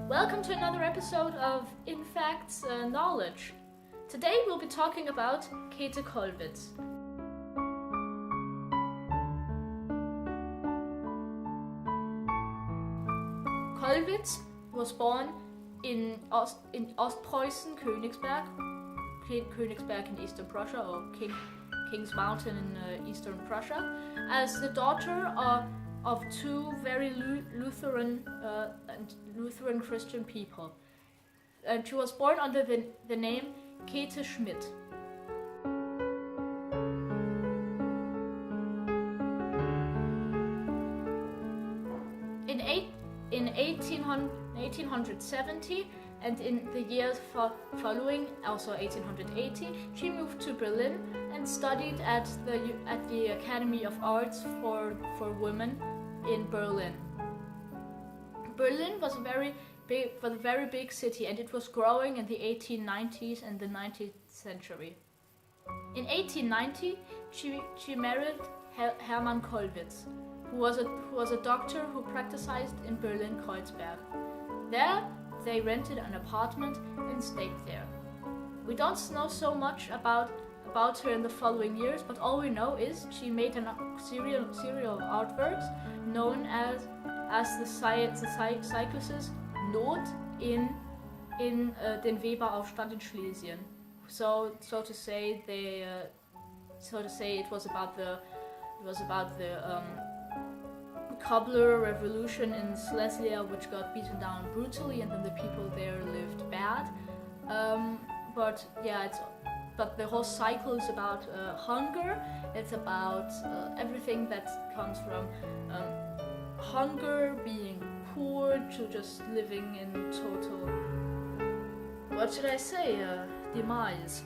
Welcome to another episode of In Facts Knowledge. Today we'll be talking about Käthe Kollwitz. Kollwitz was born in Ostpreußen, Königsberg in Eastern Prussia, or King's Mountain in Eastern Prussia, as the daughter of two very Lutheran Christian people. And she was born under the name Käthe Schmidt. In 1870 and in the years following, also 1880, she moved to Berlin and studied at the Academy of Arts for Women in Berlin. Berlin was a very big city, and it was growing in the 1890s and the 19th century. In 1890, she married Hermann Kollwitz, who was a doctor who practiced in Berlin-Kreuzberg. There, they rented an apartment and stayed there. We don't know so much about her in the following years, but all we know is she made a serial of artworks known as the Cycluses Not in den Weberaufstand in Schlesien. So to say it was about the cobbler revolution in Silesia, which got beaten down brutally, and then the people there lived bad. But the whole cycle is about hunger. It's about everything that comes from hunger, being poor, to just living in total, what should I say, demise.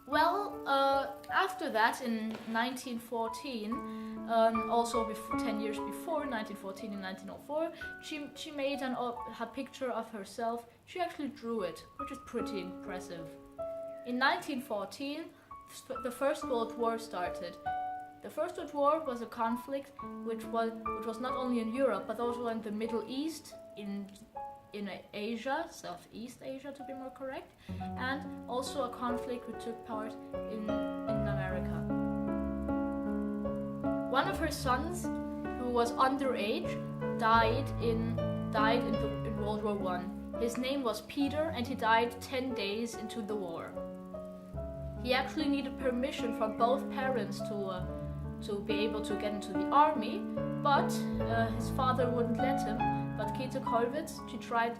Well, after that, in 1914, also 10 years before, 1914 and 1904, she made a picture of herself. She actually drew it, which is pretty impressive. In 1914, the First World War started. The First World War was a conflict which was not only in Europe, but also in the Middle East, in Asia, Southeast Asia to be more correct, and also a conflict which took part in America. One of her sons, who was underage, died in World War I. His name was Peter, and he died 10 days into the war. He actually needed permission from both parents to be able to get into the army, but his father wouldn't let him. But Käthe Kollwitz, she tried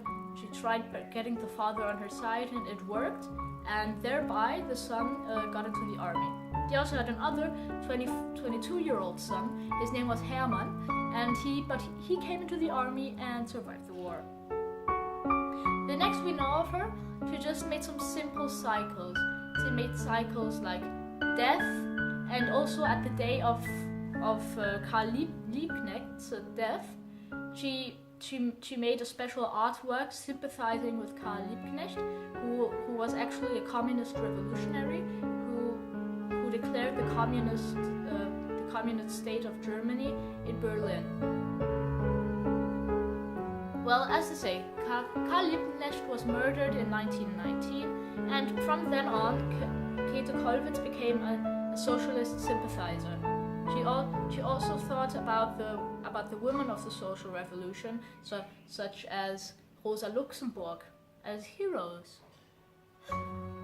getting the father on her side, and it worked, and thereby the son got into the army. They also had another 22-year-old son. His name was Hermann, and he came into the army and survived the war. The next we know of her, she just made some simple cycles. She made cycles like death, and also at the day of Karl Liebknecht's death, she made a special artwork sympathizing with Karl Liebknecht, who was actually a communist revolutionary who declared the communist state of Germany in Berlin. Well, as I say, Karl Liebknecht was murdered in 1919, and from then on, Käthe Kollwitz became a socialist sympathizer. She also thought about the women of the social revolution, such as Rosa Luxemburg, as heroes.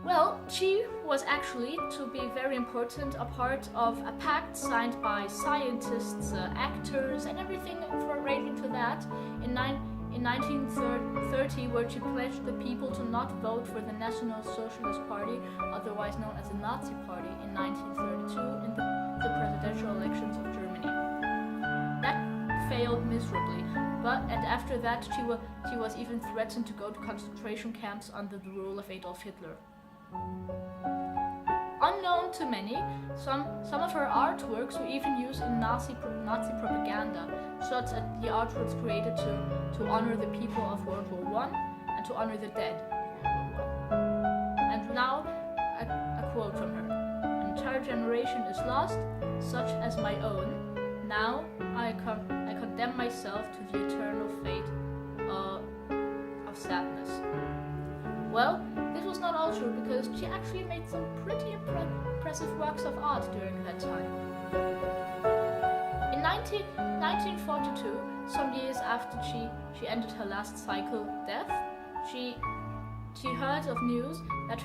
Well, she was actually, to be very important, a part of a pact signed by scientists, actors, and everything relating to that in 1930, where she pledged the people to not vote for the National Socialist Party, otherwise known as the Nazi Party, in 1932 in the presidential elections of Germany. That failed miserably, and after that she was even threatened to go to concentration camps under the rule of Adolf Hitler. Unknown to many, some of her artworks were even used in Nazi propaganda, such as the artworks created to honor the people of World War I and to honor the dead of World War I. And now, a quote from her: "An entire generation is lost, such as my own. Now I condemn myself to the eternal fate of sadness." Well, this was not all true, because she actually made some pretty impressive works of art during that time. In 1942, some years after she ended her last cycle death, she heard of news that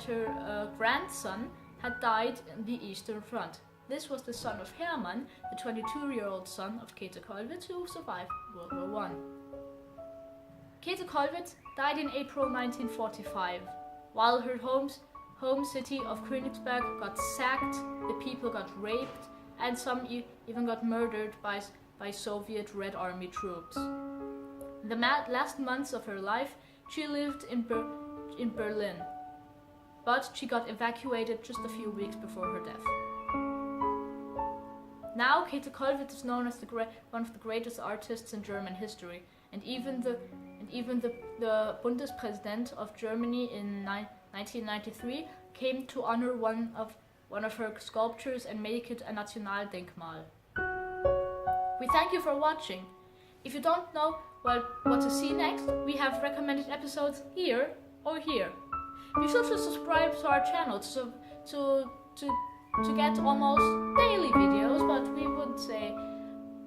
her grandson had died in the Eastern Front. This was the son of Hermann, the 22-year-old son of Käthe Kollwitz, who survived World War I. Käthe Kollwitz died in April 1945, while her home city of Königsberg got sacked, the people got raped, and some even got murdered by Soviet Red Army troops. In the last months of her life, she lived in Berlin, but she got evacuated just a few weeks before her death. Now, Käthe Kollwitz is known as one of the greatest artists in German history, and even the Bundespräsident of Germany in 1993 came to honor one of her sculptures and make it a Nationaldenkmal. We thank you for watching. If you don't know what to see next, we have recommended episodes here or here. Be sure to subscribe to our channel to get almost daily videos, but we would say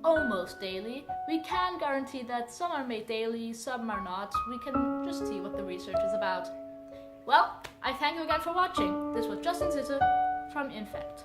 almost daily. We can guarantee that some are made daily, some are not. We can just see what the research is about. Well, I thank you again for watching. This was Sitte from Infect.